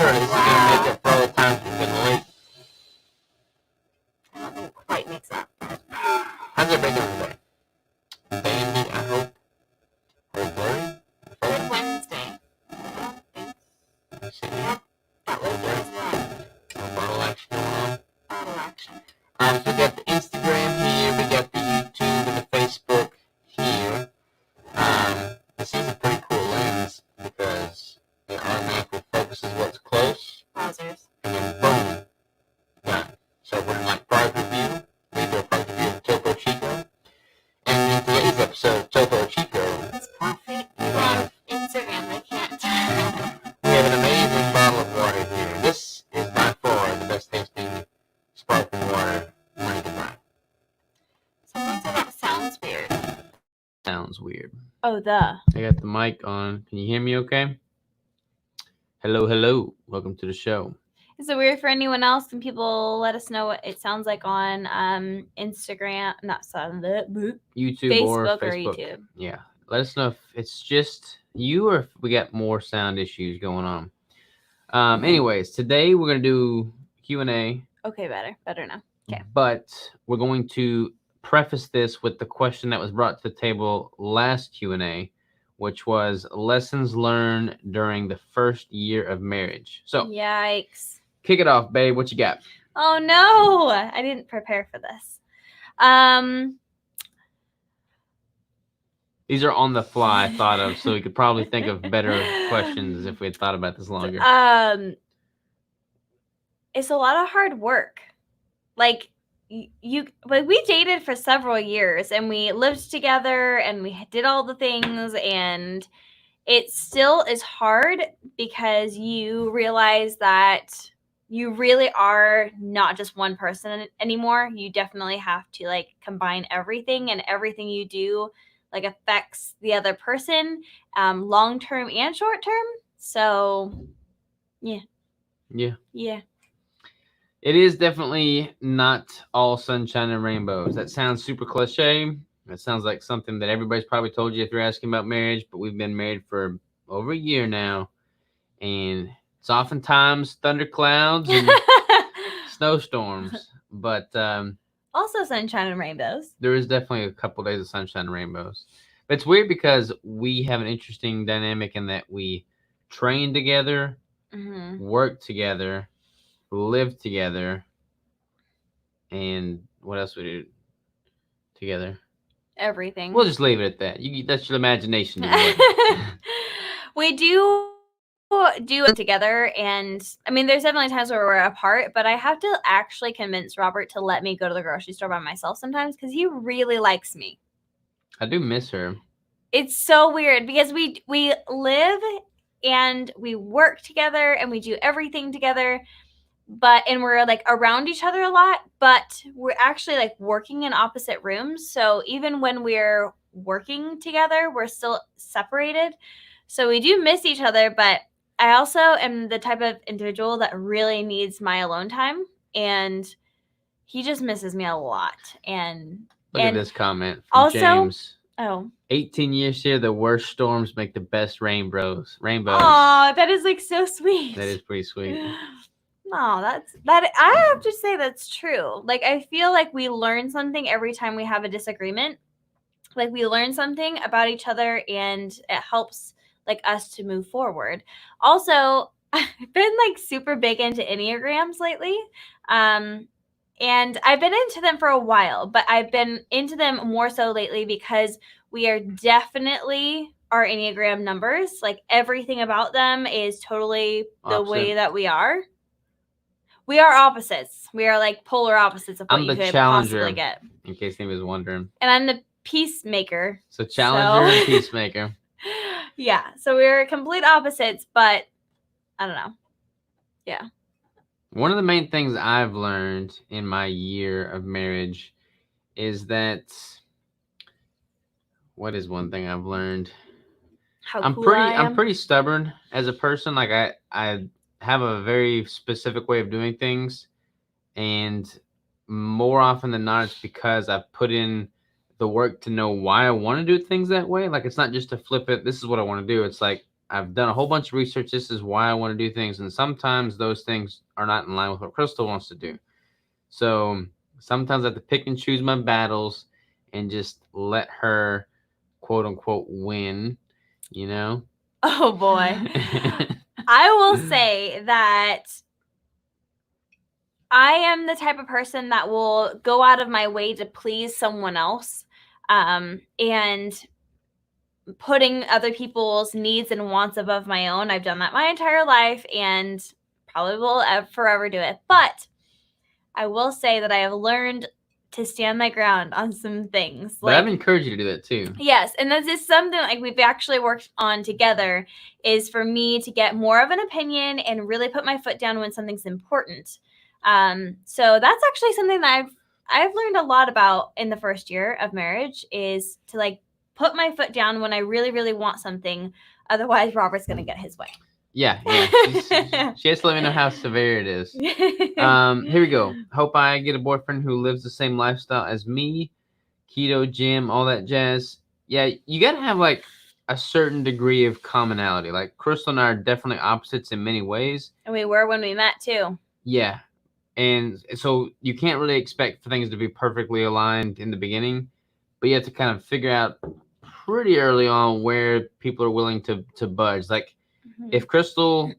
early. This is gonna make up for all the times we've been late. I don't think it quite makes up. How's everybody doing today? Bambi, I hope. Or blurry? Good Wednesday. I don't think. Let's see. Yep. That was yours as well. Bottle action going on. Bottle action. So we got the Instagram here, we got the YouTube and the Facebook here. This is a pretty cool lens because it automatically focuses what's close. Pausers. And then boom, done. So we're in like product review. We do a product review of Topo Chico. And in today's episode of Topo Chico, It's perfect. People on Instagram, they can't. we have an amazing bottle of water here. This is by far the best tasting sparkling water money can buy. Someone said that sounds weird. Sounds weird. Oh, the. I got the mic on. Can you hear me okay? Hello, hello. Welcome to the show. Is it weird for anyone else? Can people let us know what it sounds like on Instagram? Not YouTube YouTube or Facebook. Facebook. Or YouTube. Yeah. Let us know if it's just you or if we got more sound issues going on. Anyways, today we're going to do Q&A. Okay, better now. Okay. But we're going to preface this with the question that was brought to the table last Q&A, which was lessons learned during the first year of marriage. So, Yikes. kick it off, babe. What you got? Oh no, I didn't prepare for this. These are on the fly, I thought of, so we could probably think of better questions if we had thought about this longer. It's a lot of hard work. Like we dated for several years and we lived together and we did all the things, and it still is hard because you realize that you really are not just one person anymore. You definitely have to like combine everything, and everything you do like affects the other person, long-term and short-term. So yeah. It is definitely not all sunshine and rainbows. That sounds super cliche. That sounds like something that everybody's probably told you if you're asking about marriage, but we've been married for over a year now, and it's oftentimes thunderclouds and snowstorms, but also sunshine and rainbows. There is definitely a couple days of sunshine and rainbows. But it's weird because we have an interesting dynamic in that we train together, work together, live together, and what else we do together? Everything. We'll just leave it at that. That's your imagination. We do it together, and I mean there's definitely times where we're apart, but I have to actually convince Robert to let me go to the grocery store by myself sometimes because he really likes me. I do miss her. It's so weird because we live and we work together and we do everything together, and we're like around each other a lot, but we're actually like working in opposite rooms. So even when we're working together, we're still separated. So we do miss each other, but I also am the type of individual that really needs my alone time, and he just misses me a lot. And look at this comment from also, James. Oh. 18 years here, the worst storms make the best rainbows. Aw, that is like so sweet. That is pretty sweet. No, that I have to say that's true. Like I feel like we learn something every time we have a disagreement. Like we learn something about each other, and it helps like us to move forward. Also, I've been like super big into Enneagrams lately. And I've been into them for a while, but I've been into them more so lately because we are definitely our Enneagram numbers. Like everything about them is totally the way that we are. We are opposites. We are like polar opposites of what you could possibly get. In case anyone was wondering. And I'm the peacemaker. So challenger and peacemaker. Yeah. So we're complete opposites, but I don't know. Yeah. One of the main things I've learned in my year of marriage is that, what is one thing I've learned? I'm pretty stubborn as a person. Like I have a very specific way of doing things, and more often than not, it's because I've put in the work to know why I want to do things that way. Like it's not just to flip it. This is what I want to do. It's like I've done a whole bunch of research. This is why I want to do things, and sometimes those things are not in line with what Crystal wants to do. So sometimes I have to pick and choose my battles and just let her, quote unquote, win. You know. Oh boy. I will say that I am the type of person that will go out of my way to please someone else, and putting other people's needs and wants above my own. I've done that my entire life and probably will forever do it. But I will say that I have learned to stand my ground on some things. But I've encouraged you to do that too. Yes, and this is something like we've actually worked on together, is for me to get more of an opinion and really put my foot down when something's important. So that's actually something that I've learned a lot about in the first year of marriage, is to like put my foot down when I really, really want something. Otherwise, Robert's going to get his way. Yeah. She has to let me know how severe it is. Here we go. Hope I get a boyfriend who lives the same lifestyle as me. Keto, gym, all that jazz. Yeah, you got to have like a certain degree of commonality. Like Crystal and I are definitely opposites in many ways. And we were when we met too. Yeah. And so you can't really expect for things to be perfectly aligned in the beginning, but you have to kind of figure out pretty early on where people are willing to budge. Like if Crystal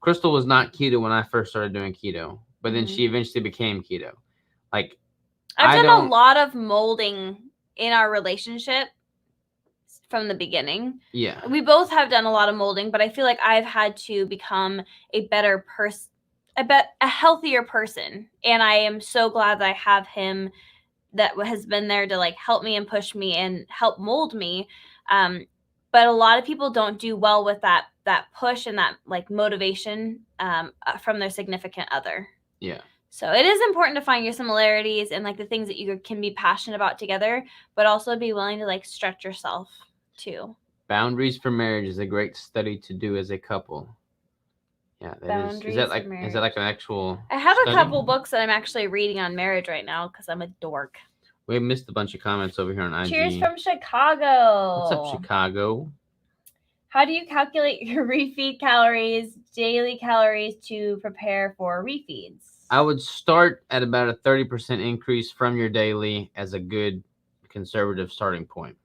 was not keto when I first started doing keto, but then she eventually became keto. Like I've done a lot of molding in our relationship from the beginning. Yeah. We both have done a lot of molding, but I feel like I've had to become a better person, a healthier person. And I am so glad that I have him that has been there to like help me and push me and help mold me. But a lot of people don't do well with that push and that like motivation from their significant other. Yeah. So it is important to find your similarities and like the things that you can be passionate about together, but also be willing to like stretch yourself too. Boundaries for marriage is a great study to do as a couple. Yeah, is that like an actual? I have a couple books that I'm actually reading on marriage right now because I'm a dork. We missed a bunch of comments over here on IG. Cheers from Chicago. What's up, Chicago? How do you calculate your refeed calories, daily calories to prepare for refeeds? I would start at about a 30% increase from your daily as a good conservative starting point.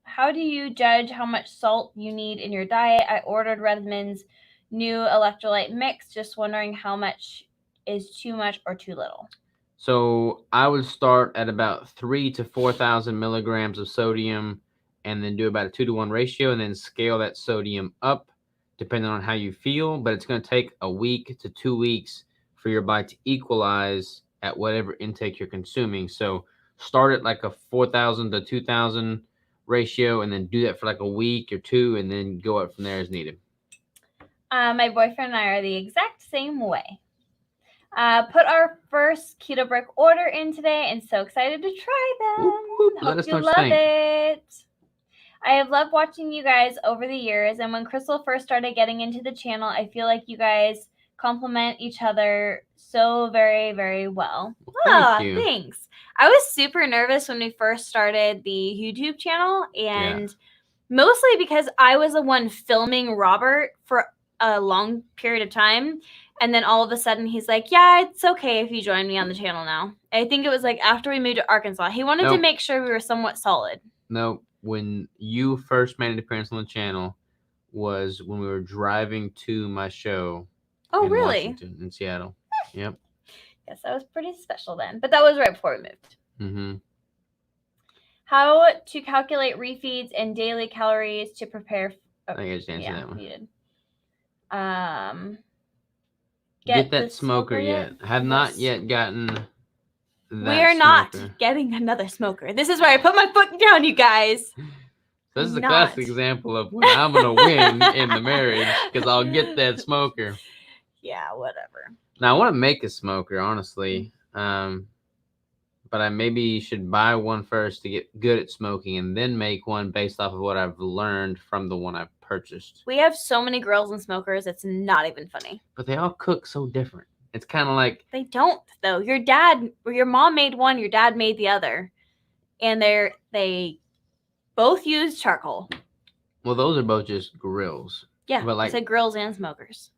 How do you judge how much salt you need in your diet? I ordered Redmond's new electrolyte mix. Just wondering how much is too much or too little. So I would start at about 3,000 to 4,000 milligrams of sodium and then do about a 2-to-1 ratio and then scale that sodium up depending on how you feel. But it's going to take a week to 2 weeks for your body to equalize at whatever intake you're consuming. So start at like a 4,000 to 2,000 ratio and then do that for like a week or two and then go up from there as needed. My boyfriend and I are the exact same way. Put our first Keto Brick order in today and so excited to try them. Hope you love it. I have loved watching you guys over the years, and when Crystal first started getting into the channel, I feel like you guys complement each other so very, very well. Thank you. Thanks. I was super nervous when we first started the YouTube channel, and mostly because I was the one filming Robert for a long period of time. And then all of a sudden he's like, yeah, it's okay if you join me on the channel now. I think it was like after we moved to Arkansas. He wanted to make sure we were somewhat solid. No, when you first made an appearance on the channel was when we were driving to my show. Oh, really? Washington, in Seattle. Yep. Yes, that was pretty special then. But that was right before we moved. Mm-hmm. How to calculate refeeds and daily calories to prepare. I think I just answered that one. You did. Get that smoker yet? I have not yet gotten that. We are not getting another smoker. This is where I put my foot down, you guys. This is a classic example of when I'm going to win in the marriage because I'll get that smoker. Yeah, whatever. Now, I want to make a smoker, honestly. But I maybe should buy one first to get good at smoking and then make one based off of what I've learned from the one I've purchased. We have so many grills and smokers, it's not even funny. But they all cook so different. It's kind of like... They don't, though. Your mom made one, your dad made the other. And they both use charcoal. Well, those are both just grills. Yeah, But I like, said grills and smokers.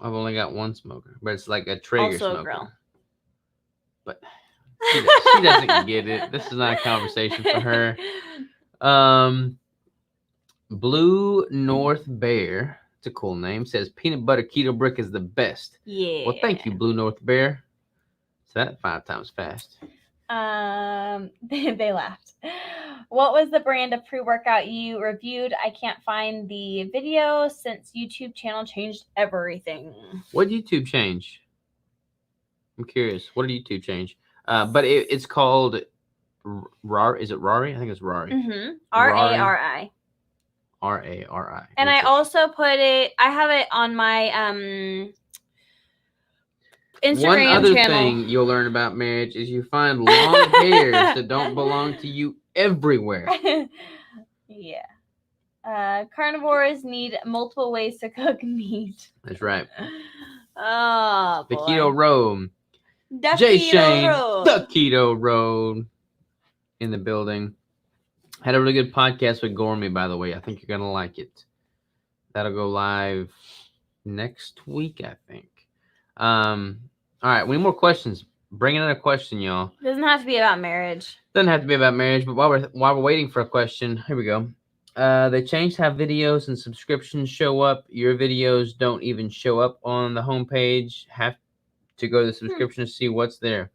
I've only got one smoker, but it's like a Traeger Also a smoker. grill. But she doesn't get it. This is not a conversation for her. Blue North Bear, it's a cool name, says peanut butter keto brick is the best. Yeah. Well, thank you, Blue North Bear. So that 5 times fast. They laughed. What was the brand of pre-workout you reviewed? I can't find the video since YouTube channel changed everything. What did YouTube change? I'm curious. What did YouTube change? But it's called Rari. Is it Rari? I think it's Rari. Mm-hmm. Rari. Rari. And I also put it. I have it on my Instagram One other channel. thing you'll learn about marriage is you find long hairs that don't belong to you everywhere. Yeah. Carnivores need multiple ways to cook meat. That's right. Oh, The boy. Keto Road. The Jay Keto Shane, Road. the Keto Road, in the building. Had a really good podcast with Gourmet, by the way. I think you're gonna like it. That'll go live next week, I think. All right, we need more questions. Bring in a question, y'all. Doesn't have to be about marriage. Doesn't have to be about marriage, but while we're waiting for a question, here we go. They changed how videos and subscriptions show up. Your videos don't even show up on the homepage. Have to go to the subscription to see what's there.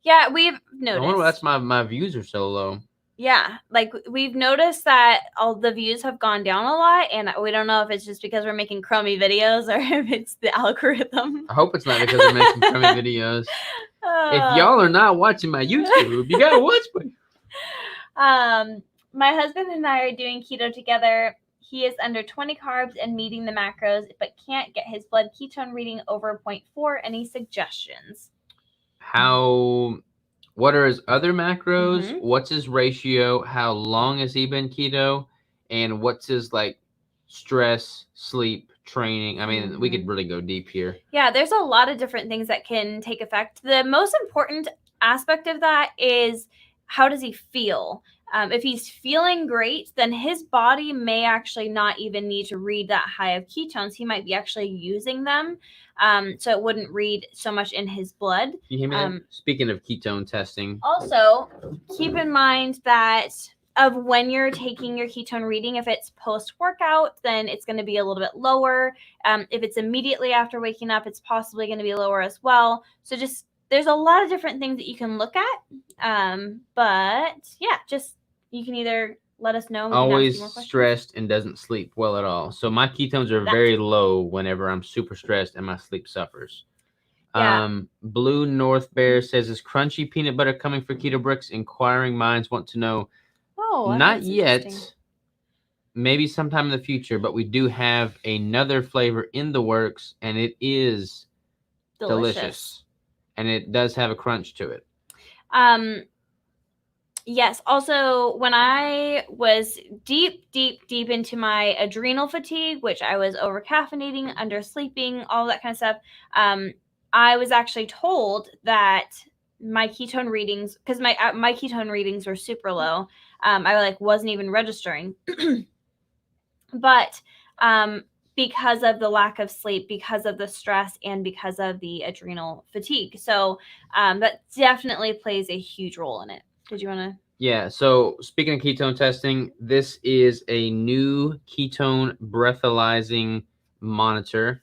Yeah, we've noticed. I wonder why that's my views are so low. Yeah, like we've noticed that all the views have gone down a lot, and we don't know if it's just because we're making crummy videos or if it's the algorithm. I hope it's not because we're making crummy videos. If y'all are not watching my YouTube, you gotta watch me. My husband and I are doing keto together. He is under 20 carbs and meeting the macros, but can't get his blood ketone reading over 0.4. Any suggestions? What are his other macros? Mm-hmm. What's his ratio? How long has he been keto? And what's his like stress, sleep, training? I mean, we could really go deep here. Yeah, there's a lot of different things that can take effect. The most important aspect of that is how does he feel? If he's feeling great, then his body may actually not even need to read that high of ketones. He might be actually using them. So it wouldn't read so much in his blood. You hear me? Speaking of ketone testing. Also, keep in mind that of when you're taking your ketone reading, if it's post-workout, then it's going to be a little bit lower. If it's immediately after waking up, it's possibly going to be lower as well. So just there's a lot of different things that you can look at. But yeah, just you can either let us know. Always stressed and doesn't sleep well at all. So my ketones are very low whenever I'm super stressed and my sleep suffers. Yeah. Blue North Bear says, is crunchy peanut butter coming for keto bricks? Inquiring minds want to know. Oh, not yet. Maybe sometime in the future, but we do have another flavor in the works, and it is delicious. And it does have a crunch to it. Yes. Also, when I was deep into my adrenal fatigue, which I was over caffeinating, undersleeping, all that kind of stuff, I was actually told that my ketone readings, because my ketone readings were super low, I wasn't even registering, but because of the lack of sleep, because of the stress, and because of the adrenal fatigue, so that definitely plays a huge role in it. Did you want to? Yeah. So speaking of ketone testing, this is a new ketone breathalyzing monitor,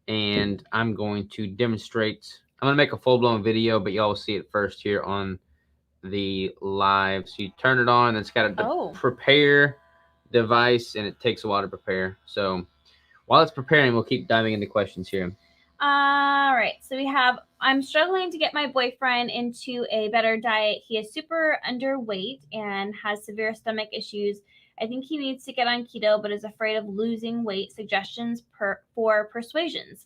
and I'm going to demonstrate. I'm going to make a full-blown video, but y'all will see it first here on the live. So you turn it on, and it's got a prepare device, and it takes a while to prepare. So while it's preparing, we'll keep diving into questions here. All right. So we have, I'm struggling to get my boyfriend into a better diet. He is super underweight and has severe stomach issues. I think he needs to get on keto, but is afraid of losing weight. Suggestions for persuasions.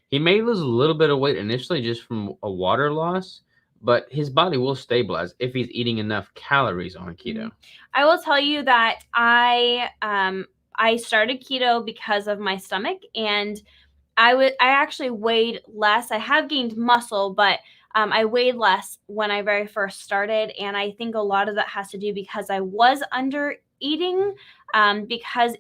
He may lose a little bit of weight initially just from a water loss, but his body will stabilize if he's eating enough calories on keto. I will tell you that I started keto because of my stomach, and I actually weighed less. I have gained muscle, but I weighed less when I very first started. And I think a lot of that has to do because I was under eating, because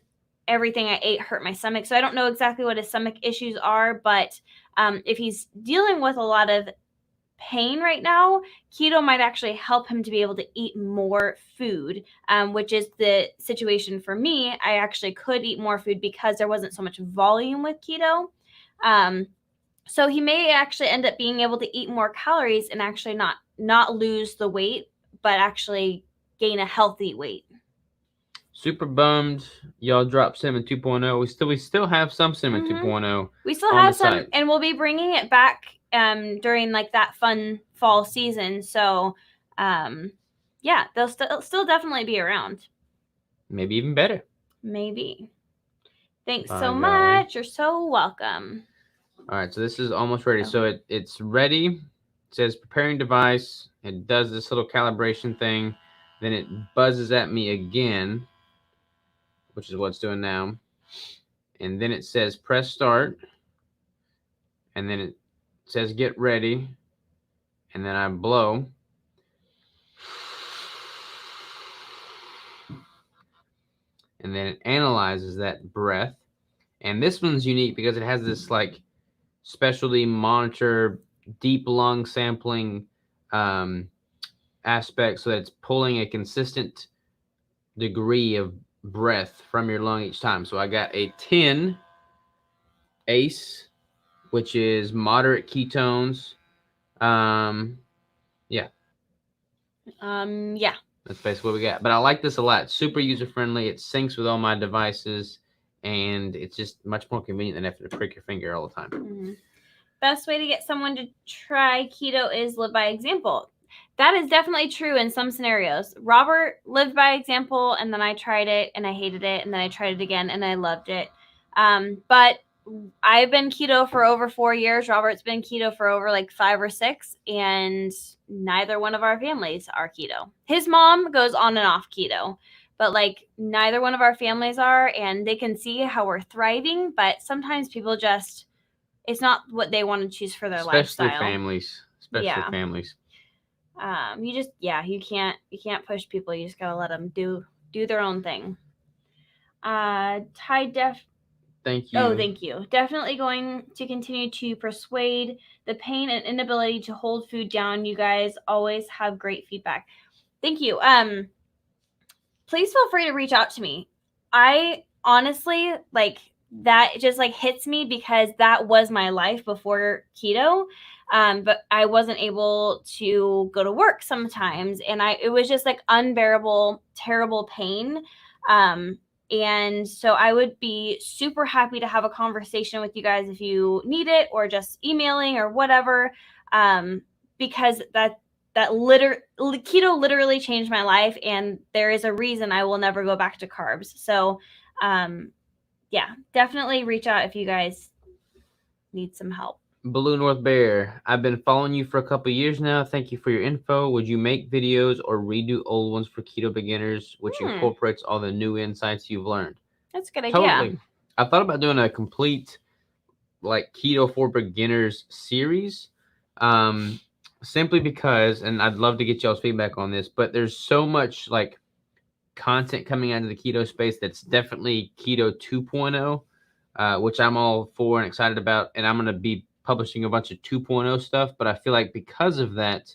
everything I ate hurt my stomach. So I don't know exactly what his stomach issues are, but if he's dealing with a lot of pain right now, keto might actually help him to be able to eat more food, which is the situation for me. I actually could eat more food because there wasn't so much volume with keto. So he may actually end up being able to eat more calories and actually not lose the weight, but actually gain a healthy weight. Super bummed y'all dropped Cinnamon 2.0. We still have some Cinnamon 2.0. We still on have the some, site. and we'll be bringing it back during like that fun fall season. So yeah, they'll still definitely be around. Maybe even better. Maybe. Thanks By so golly. much. You're so welcome. All right, so this is almost ready. Oh. So it's ready. It says preparing device. It does this little calibration thing. Then it buzzes at me again, which is what it's doing now. And then it says press start. And then it says get ready. And then I blow. And then it analyzes that breath. And this one's unique because it has this like specialty monitor deep lung sampling aspect, so that it's pulling a consistent degree of breath from your lung each time. So I got a 10 ACE, which is moderate ketones. Yeah. Yeah. That's basically what we got. But I like this a lot. It's super user friendly. It syncs with all my devices, and it's just much more convenient than having to prick your finger all the time. Mm-hmm. Best way to get someone to try keto is live by example. That is definitely true in some scenarios. Robert lived by example, and then I tried it and I hated it, and then I tried it again and I loved it. But I've been keto for over 4 years. Robert's been keto for over like 5 or 6, and neither one of our families are keto. His mom goes on and off keto, but like neither one of our families are, and they can see how we're thriving, but sometimes people just, it's not what they want to choose for their Especially lifestyle. families. Families. You can't push people. You just gotta let them do their own thing. Thank you. Oh, thank you. Definitely going to continue to persuade the pain and inability to hold food down. You guys always have great feedback. Thank you. Please feel free to reach out to me. I honestly, like, that just like hits me because that was my life before keto. But I wasn't able to go to work sometimes, and it was just like unbearable, terrible pain. And so I would be super happy to have a conversation with you guys if you need it, or just emailing or whatever. Because keto literally changed my life, and there is a reason I will never go back to carbs. So, yeah, definitely reach out if you guys need some help. Blue North Bear, I've been following you for a couple years now. Thank you for your info. Would you make videos or redo old ones for keto beginners, which incorporates all the new insights you've learned? That's a good idea. Totally. I thought about doing a complete like keto for beginners series, simply because, and I'd love to get y'all's feedback on this, but there's so much like content coming out of the keto space that's definitely keto 2.0, which I'm all for and excited about, and I'm going to be publishing a bunch of 2.0 stuff. But I feel like because of that,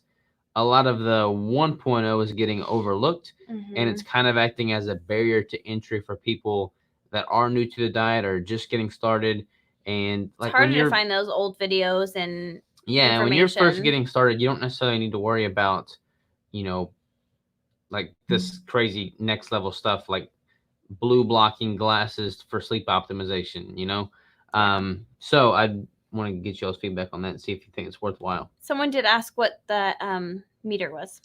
a lot of the 1.0 is getting overlooked, and it's kind of acting as a barrier to entry for people that are new to the diet or just getting started. And like, it's harder to find those old videos and when you're first getting started, you don't necessarily need to worry about, like this crazy next level stuff like blue blocking glasses for sleep optimization, So I'd want to get y'all's feedback on that and see if you think it's worthwhile. Someone did ask what the meter was.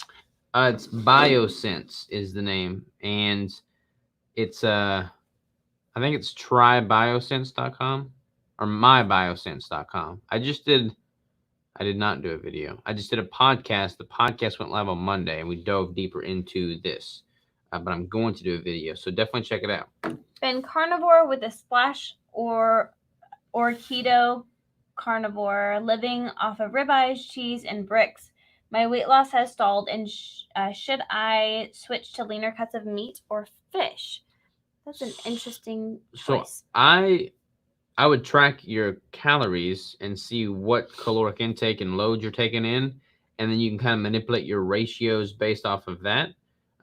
It's BioSense is the name, and it's I think it's trybiosense.com or mybiosense.com. I did not do a video. I just did a podcast. The podcast went live on Monday, and we dove deeper into this. But I'm going to do a video, so definitely check it out. Been carnivore with a splash or keto carnivore, living off of ribeyes, cheese, and bricks. My weight loss has stalled, and should I switch to leaner cuts of meat or fish? That's an interesting So choice. I would track your calories and see what caloric intake and load you're taking in, and then you can kind of manipulate your ratios based off of that.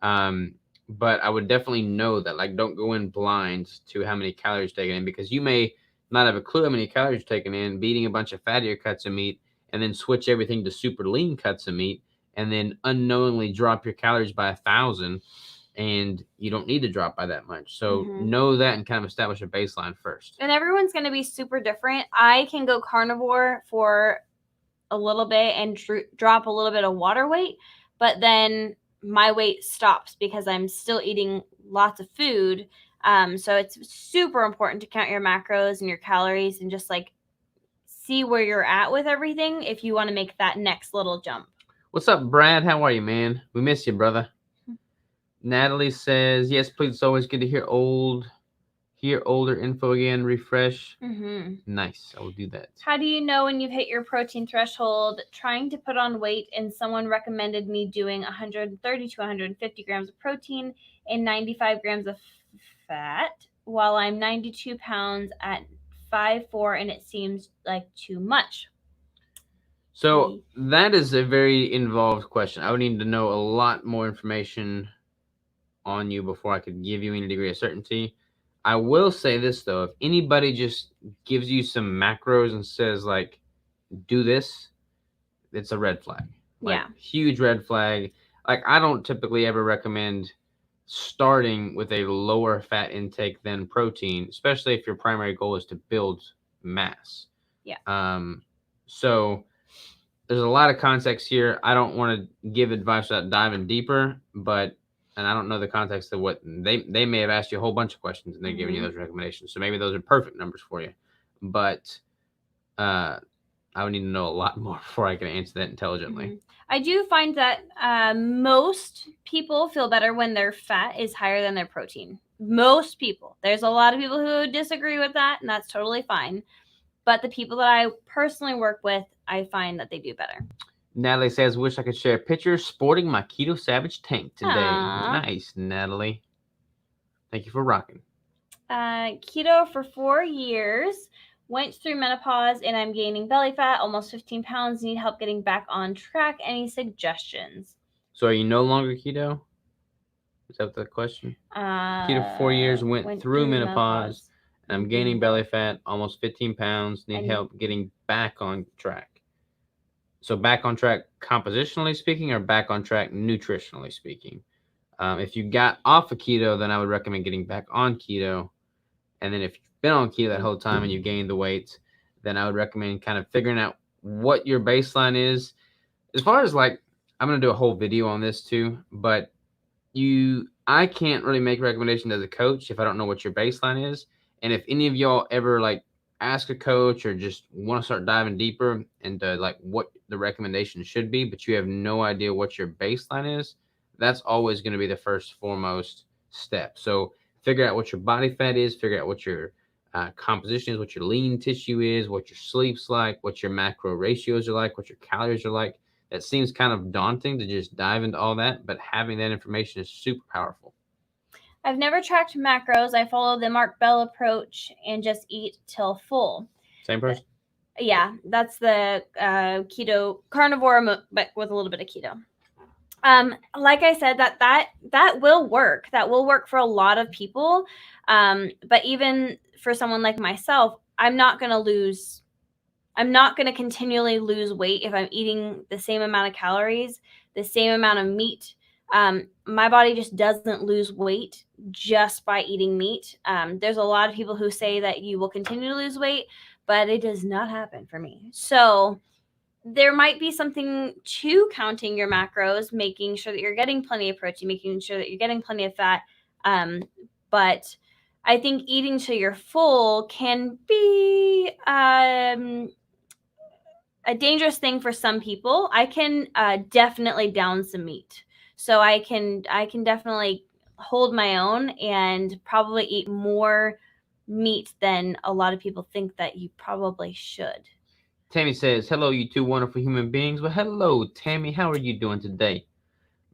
Um, but I would definitely know that, like, don't go in blind to how many calories taken in, because you may not have a clue how many calories taken in, be eating a bunch of fattier cuts of meat, and then switch everything to super lean cuts of meat, and then unknowingly drop your calories by 1,000, and you don't need to drop by that much. So know that and kind of establish a baseline first. And everyone's going to be super different. I can go carnivore for a little bit and drop a little bit of water weight, but then my weight stops because I'm still eating lots of food. So it's super important to count your macros and your calories and just like see where you're at with everything if you want to make that next little jump. What's up, Brad? How are you, man? We miss you, brother. Natalie says, yes, please. It's always good to hear older info again. Refresh. Nice. I will do that. How do you know when you've hit your protein threshold? Trying to put on weight, and someone recommended me doing 130 to 150 grams of protein and 95 grams of fat while I'm 92 pounds at 5'4", and it seems like too much. So that is a very involved question. I would need to know a lot more information on you before I could give you any degree of certainty. I will say this, though. If anybody just gives you some macros and says, like, do this, it's a red flag. Like, huge red flag. Like, I don't typically ever recommend starting with a lower fat intake than protein, especially if your primary goal is to build mass. So there's a lot of context here. I don't want to give advice without diving deeper, and I don't know the context of what they may have asked you a whole bunch of questions and they're giving you those recommendations. So maybe those are perfect numbers for you, but I would need to know a lot more before I can answer that intelligently. I do find that most people feel better when their fat is higher than their protein. Most people. There's a lot of people who disagree with that, and that's totally fine. But the people that I personally work with, I find that they do better. Natalie says, wish I could share a picture sporting my Keto Savage tank today. Aww. Nice, Natalie. Thank you for rocking. Keto for 4 years. Went through menopause and I'm gaining belly fat, almost 15 pounds. Need help getting back on track. Any suggestions? So are you no longer keto? Is that the question? Keto for 4 years, went through menopause, and I'm gaining belly fat, almost 15 pounds. Need help getting back on track. So back on track compositionally speaking, or back on track nutritionally speaking? If you got off of keto, then I would recommend getting back on keto. And then if you've been on keto that whole time and you gained the weight, then I would recommend kind of figuring out what your baseline is. As far as, like, I'm going to do a whole video on this too, but I can't really make recommendations as a coach if I don't know what your baseline is. And if any of y'all ever, like, ask a coach or just want to start diving deeper into, like, what the recommendation should be, but you have no idea what your baseline is, that's always going to be the first foremost step. So figure out what your body fat is, figure out what your composition is, what your lean tissue is, what your sleep's like, what your macro ratios are like, what your calories are like. That seems kind of daunting to just dive into all that, but having that information is super powerful. I've never tracked macros. I follow the Mark Bell approach and just eat till full. Same person? Yeah, that's the keto carnivore, but with a little bit of keto. Like I said, that will work. That will work for a lot of people. But even for someone like myself, I'm not going to continually lose weight if I'm eating the same amount of calories, the same amount of meat. My body just doesn't lose weight just by eating meat. There's a lot of people who say that you will continue to lose weight, but it does not happen for me. So there might be something to counting your macros, making sure that you're getting plenty of protein, making sure that you're getting plenty of fat. But I think eating till you're full can be a dangerous thing for some people. I can definitely down some meat. So I can definitely hold my own and probably eat more meat than a lot of people think that you probably should. Tammy says, hello, you two wonderful human beings. Well, hello, Tammy. How are you doing today?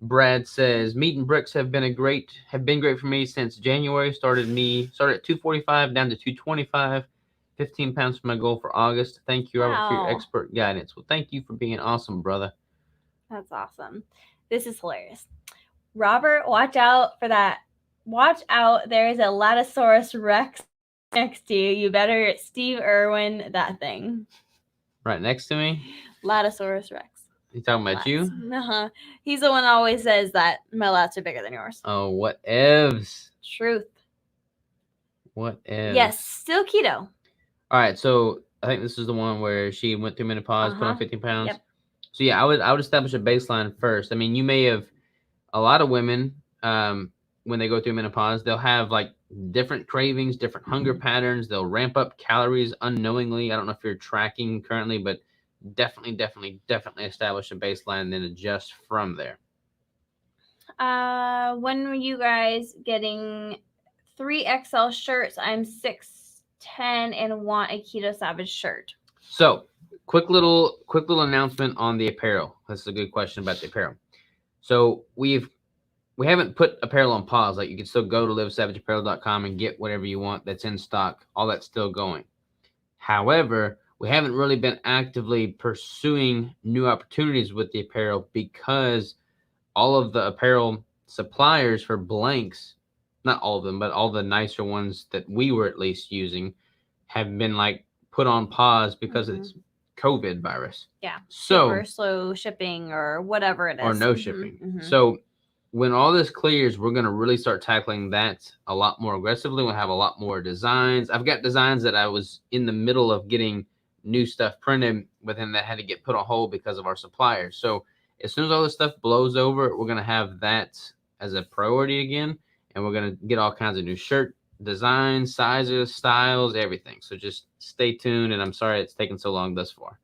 Brad says meat and bricks have been great for me since January. Started at 245 down to 225. 15 pounds for my goal for August. Thank you, Robert, for your Wow. expert guidance. Well, thank you for being awesome, brother. That's awesome. This is hilarious. Robert, watch out for that. Watch out. There is a Latosaurus Rex next to you. You better Steve Irwin that thing. Right next to me? Latosaurus Rex. You talking about you? Uh-huh. He's the one that always says that my lats are bigger than yours. Oh, what evs? Truth. What evs? Yes, still keto. All right, so I think this is the one where she went through menopause, put on 15 pounds. Yep. So yeah, I would establish a baseline first. I mean, you may have a lot of women when they go through menopause, they'll have like different cravings, different hunger patterns. They'll ramp up calories unknowingly. I don't know if you're tracking currently, but definitely establish a baseline and then adjust from there. When were you guys getting 3XL shirts? I'm 6'10" and want a Keto Savage shirt. So, quick little announcement on the apparel. This is a good question about the apparel. So we haven't put apparel on pause. Like you can still go to livesavageapparel.com and get whatever you want that's in stock. All that's still going. However, we haven't really been actively pursuing new opportunities with the apparel because all of the apparel suppliers for blanks, not all of them, but all the nicer ones that we were at least using, have been like put on pause because of this COVID virus. Yeah. So super slow shipping or whatever it is. Or no shipping. So when all this clears, we're going to really start tackling that a lot more aggressively. We'll have a lot more designs. I've got designs that I was in the middle of getting new stuff printed, but then that had to get put on hold because of our suppliers. So as soon as all this stuff blows over, we're going to have that as a priority again. And we're going to get all kinds of new shirt designs, sizes, styles, everything. So just stay tuned. And I'm sorry it's taken so long thus far.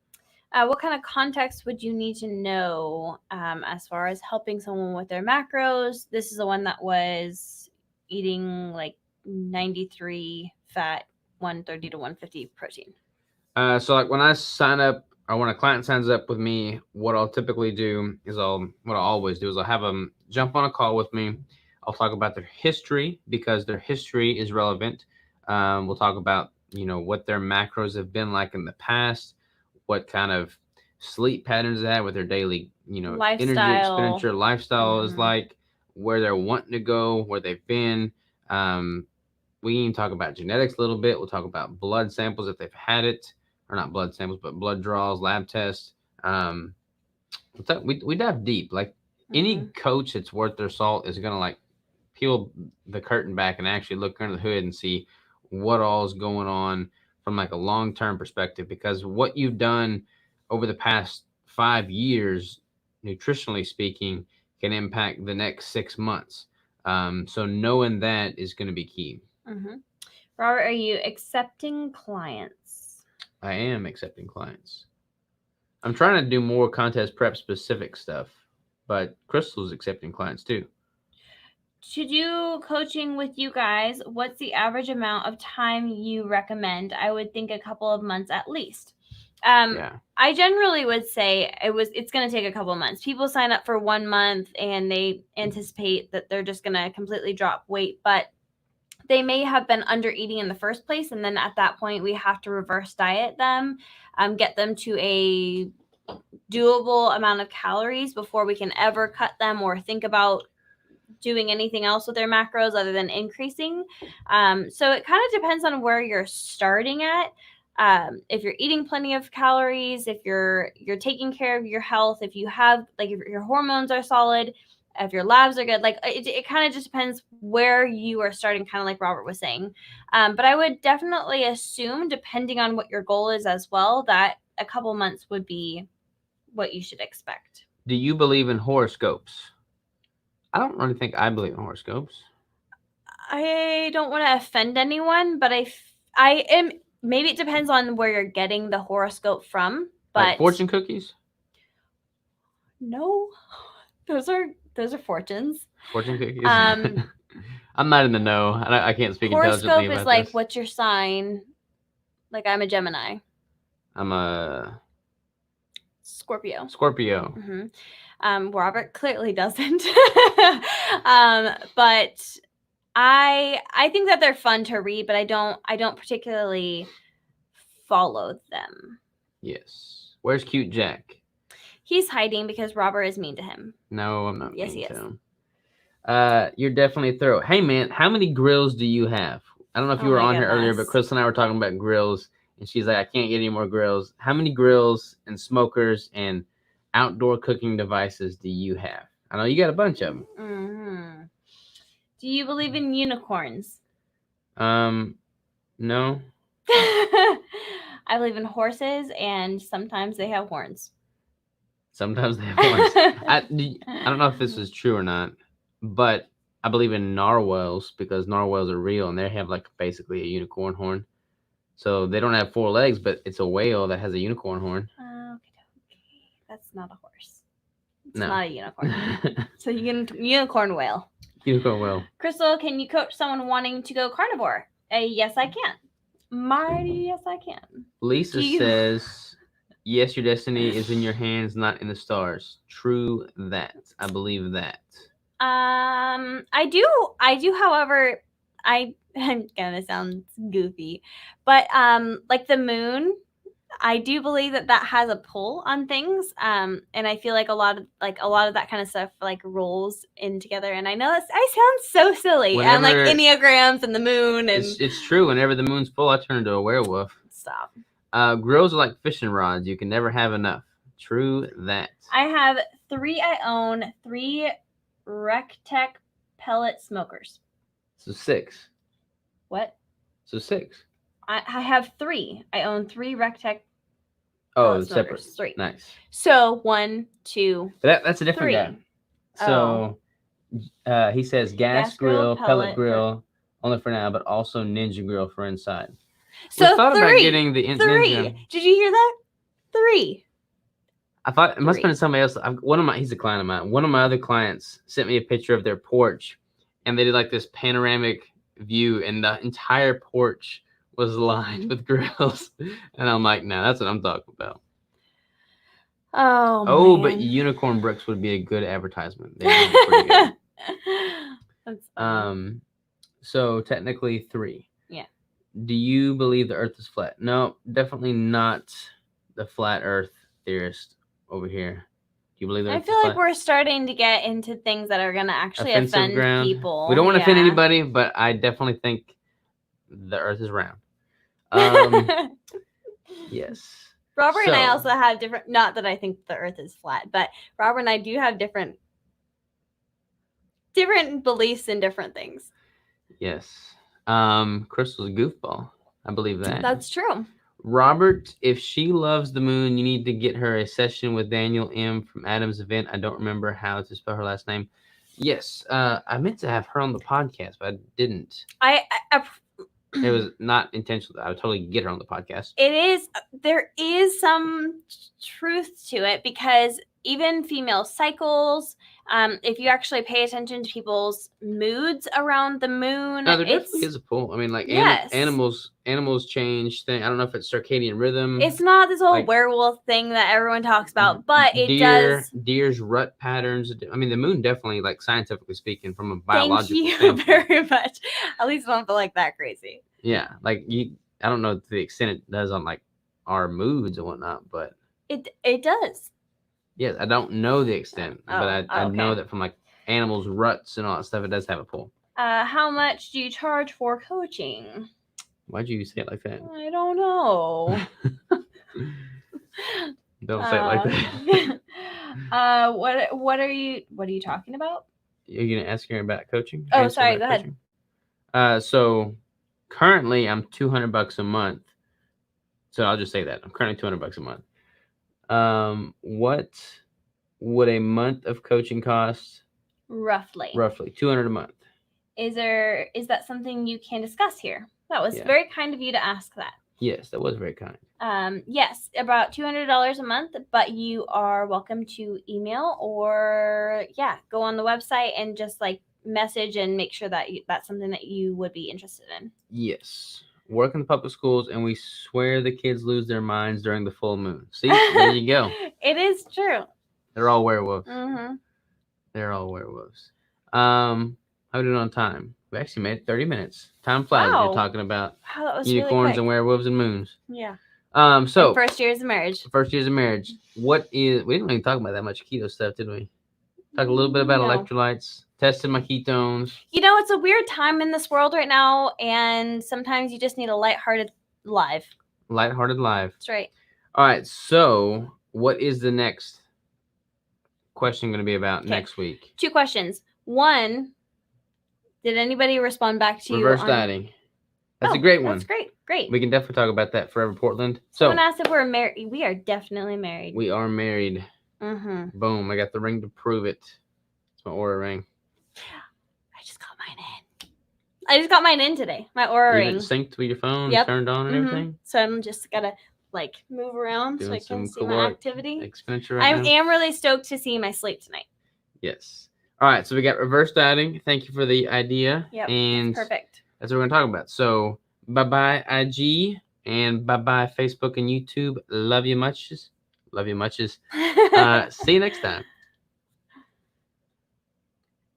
What kind of context would you need to know as far as helping someone with their macros? This is the one that was eating like 93 fat, 130 to 150 protein. So like when I sign up or when a client signs up with me, what I'll typically do is I'll have them jump on a call with me. I'll talk about their history because their history is relevant. We'll talk about, what their macros have been like in the past, what kind of sleep patterns they have with their daily, energy expenditure, lifestyle is like, where they're wanting to go, where they've been. We can talk about genetics a little bit. We'll talk about blood samples if they've had it, or not blood samples, but blood draws, lab tests. We dive deep. Like any coach that's worth their salt is gonna like peel the curtain back and actually look under the hood and see what all is going on from like a long-term perspective, because what you've done over the past 5 years, nutritionally speaking, can impact the next 6 months. So knowing that is going to be key. Robert, are you accepting clients? I am accepting clients. I'm trying to do more contest prep specific stuff, but Crystal's accepting clients too. To do coaching with you guys, what's the average amount of time you recommend? I would think a couple of months at least. I generally would say it's going to take a couple of months. People sign up for 1 month and they anticipate that they're just going to completely drop weight, but they may have been under eating in the first place. And then at that point, we have to reverse diet them, get them to a doable amount of calories before we can ever cut them or think about doing anything else with their macros other than increasing. So it kind of depends on where you're starting at. If you're eating plenty of calories, if you're taking care of your health, if you have if your hormones are solid, if your labs are good, it kind of just depends where you are starting, kind of like Robert was saying. But I would definitely assume, depending on what your goal is as well, that a couple months would be what you should expect. Do you believe in horoscopes? I don't really think I believe in horoscopes. I don't want to offend anyone, but I am. Maybe it depends on where you're getting the horoscope from. But like fortune cookies? No, those are fortunes. Fortune cookies. I'm not in the know. I can't speak intelligently about this. Horoscope is like, what's your sign? Like, I'm a Gemini. I'm a Scorpio. Robert clearly doesn't. But I think that they're fun to read, but I don't particularly follow them. Yes. Where's Cute Jack? He's hiding because Robert is mean to him. No, I'm not Yes, mean he to is. him. You're definitely thorough. Hey, man, how many grills do you have? I don't know if you Oh were my on here earlier, but goodness. Crystal and I were talking about grills, and she's like, I can't get any more grills. How many grills and smokers and outdoor cooking devices do you have? I know you got a bunch of them. Mm-hmm. Do you believe in unicorns? No. I believe in horses, and sometimes they have horns. Sometimes they have horns. I don't know if this is true or not, but I believe in narwhals because narwhals are real and they have like basically a unicorn horn. So they don't have 4 legs, but it's a whale that has a unicorn horn. Okay. That's not a horse. It's No. not a unicorn. So unicorn whale. Unicorn whale. Crystal, can you coach someone wanting to go carnivore? Yes, I can. Marty, yes, I can. Lisa says, yes, your destiny is in your hands, not in the stars. True that. I believe that. I do, however, I'm gonna sound goofy, but like the moon, I do believe that has a pull on things. And I feel like a lot of that kind of stuff like rolls in together. And I know I sound so silly. And like enneagrams and the moon, and it's true. Whenever the moon's full, I turn into a werewolf. Stop. Grills are like fishing rods. You can never have enough. True that. I have 3. I own 3 Rectech pellet smokers. So 6. What? So 6. I have 3. I own 3 Rectech. Oh, separate. 3. Nice. So 1, 2. That's a different 3. guy. So he says gas grill, pellet grill, only for now, but also ninja grill for inside. So we thought 3. about getting the 3. Ninja. Did you hear that? 3. I thought it must have been somebody else. He's a client of mine. One of my other clients sent me a picture of their porch, and they did like this panoramic view, and the entire porch was lined with grills. And I'm like, no, that's what I'm talking about. Oh, man. But unicorn bricks would be a good advertisement. They would be pretty good. That's funny. So technically 3. Yeah. Do you believe the Earth is flat? No, definitely not the flat Earth theorist over here. Do you believe that? I feel like we're starting to get into things that are going to actually offend people. We don't want to offend anybody, but I definitely think the Earth is round. Yes. Robert and I also have different, not that I think the Earth is flat, but Robert and I do have different beliefs in different things. Yes. Crystal's a goofball. I believe that. That's true. Robert, if she loves the moon, you need to get her a session with Daniel M. from Adam's event. I don't remember how to spell her last name. Yes, I meant to have her on the podcast, but I didn't. It was not intentional. I would totally get her on the podcast. There is some truth to it because even female cycles, if you actually pay attention to people's moods around the moon, no, there definitely is a pull. I mean, like animals change thing. I don't know if it's circadian rhythm. It's not this whole werewolf thing that everyone talks about, but it does. Deer's rut patterns. I mean, the moon definitely, like scientifically speaking, from a biological Thank you very much. At least I don't feel like that crazy. Yeah, like I don't know to the extent it does on like our moods and whatnot, but it does. Yes, I don't know the extent, but I know that from like animals' ruts and all that stuff, it does have a pull. How much do you charge for coaching? Why'd you say it like that? I don't know. Don't say it like that. What are you talking about? You're gonna ask her about coaching? Oh, sorry. Go ahead. So currently I'm $200 a month. So I'll just say that I'm currently $200 a month. What would a month of coaching cost? Roughly $200 a month. Is that something you can discuss here? That was very kind of you to ask that. Yes, that was very kind. Yes, about $200 a month, but you are welcome to email or go on the website and just like message and make sure that that's something that you would be interested in. Yes. Work in the public schools, and we swear the kids lose their minds during the full moon. See, there you go. It is true. They're all werewolves. Mm-hmm. They're all werewolves. How we doing on time? We actually made it 30 minutes. Time flies when Wow. you're talking about Wow, that was unicorns really quick. and werewolves and moons. Yeah. So And first years of marriage. first years of marriage. We didn't even talk about that much keto stuff, did we? Talk a little bit about No. electrolytes. Tested my ketones. You know, it's a weird time in this world right now, and sometimes you just need a lighthearted live. Lighthearted live. That's right. All right. So, what is the next question going to be about next week? 2 questions. 1, did anybody respond back to Reverse you? dieting. That's a great one. That's great. We can definitely talk about that. Forever Portland. Someone asked if we're married. We are definitely married. We are married. Mm-hmm. Boom. I got the ring to prove it. It's my Aura ring. I just got mine in today. My Aura ring. Synced with your phone, Yep. turned on and everything. So I'm just gotta move around Doing so I can some see my activity. Expenditure right now. I am really stoked to see my sleep tonight. Yes. All right. So we got reverse dieting. Thank you for the idea. Yep. And Perfect. that's what we're gonna talk about. So bye-bye IG and bye-bye Facebook and YouTube. Love you muches. See you next time.